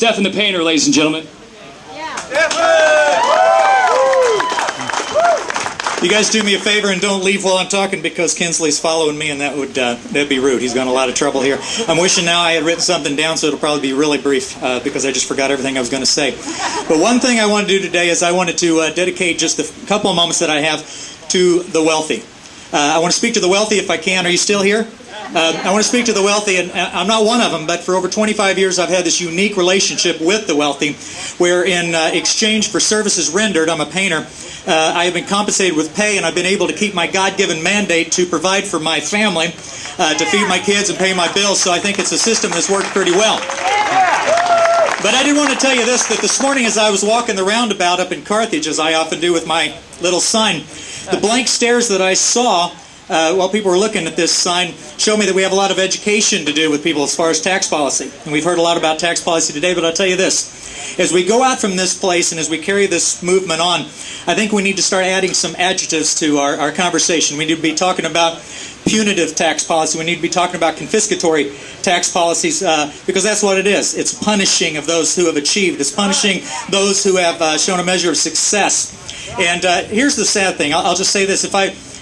Stephen the Painter, ladies and gentlemen. You guys do me a favor and don't leave while I'm talking, because Kinsley's following me, and that'd be rude. He's got a lot of trouble here. I'm wishing now I had written something down, so it'll probably be really brief, because I just forgot everything I was going to say. But one thing I want to do today is I wanted to dedicate just a couple of moments that I have to the wealthy. I want to speak to the wealthy if I can. Are you still here? I want to speak to the wealthy, and I'm not one of them, but for over 25 years I've had this unique relationship with the wealthy, where in exchange for services rendered, I'm a painter, I have been compensated with pay, and I've been able to keep my God-given mandate to provide for my family, to feed my kids and pay my bills, so I think it's a system that's worked pretty well. But I did want to tell you this, that this morning as I was walking the roundabout up in Carthage, as I often do with my little sign, the blank stares that I saw while people were looking at this sign show me that we have a lot of education to do with people as far as tax policy. And we've heard a lot about tax policy today, but I'll tell you this. As we go out from this place and as we carry this movement on, I think we need to start adding some adjectives to our conversation. We need to be talking about punitive tax policy. We need to be talking about confiscatory tax policies, because that's what it is. It's punishing of those who have achieved. It's punishing those who have shown a measure of success. And here's the sad thing. I'll just say this.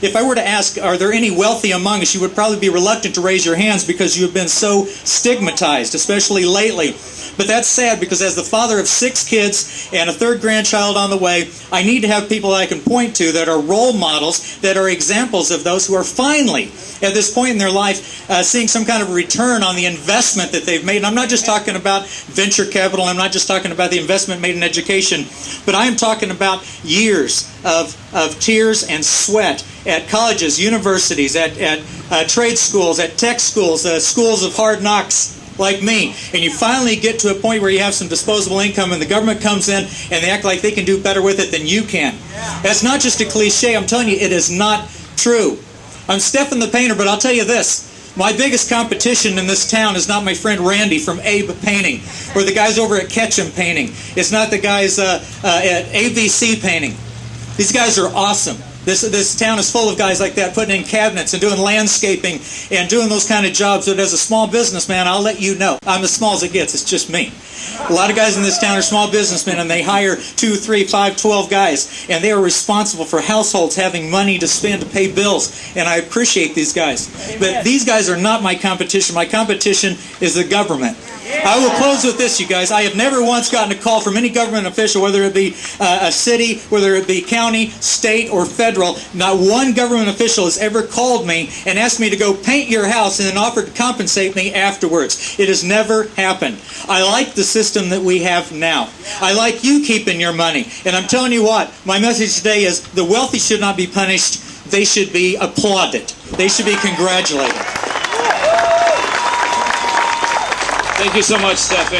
If I were to ask, are there any wealthy among us, you would probably be reluctant to raise your hands because you have been so stigmatized, especially lately. But that's sad, because as the father of 6 kids and a 3rd grandchild on the way, I need to have people that I can point to that are role models, that are examples of those who are finally, at this point in their life, seeing some kind of return on the investment that they've made. And I'm not just talking about venture capital, I'm not just talking about the investment made in education, but I am talking about years of tears and sweat at colleges, universities, at trade schools, at tech schools, schools of hard knocks like me. And you finally get to a point where you have some disposable income and the government comes in and they act like they can do better with it than you can. That's not just a cliche. I'm telling you, it is not true. I'm Stephen the Painter, but I'll tell you this. My biggest competition in this town is not my friend Randy from Abe Painting, or the guys over at Ketchum Painting. It's not the guys at ABC Painting. These guys are awesome. This town is full of guys like that, putting in cabinets and doing landscaping and doing those kind of jobs. But as a small businessman, I'll let you know, I'm as small as it gets. It's just me. A lot of guys in this town are small businessmen, and they hire 2, 3, 5, 12 guys, and they are responsible for households having money to spend to pay bills. And I appreciate these guys. But these guys are not my competition. My competition is the government. I will close with this, you guys. I have never once gotten a call from any government official, whether it be a city, whether it be county, state, or federal. Not one government official has ever called me and asked me to go paint your house and then offered to compensate me afterwards. It has never happened. I like the system that we have now. I like you keeping your money. And I'm telling you what, my message today is the wealthy should not be punished. They should be applauded. They should be congratulated. Thank you so much, Stephen.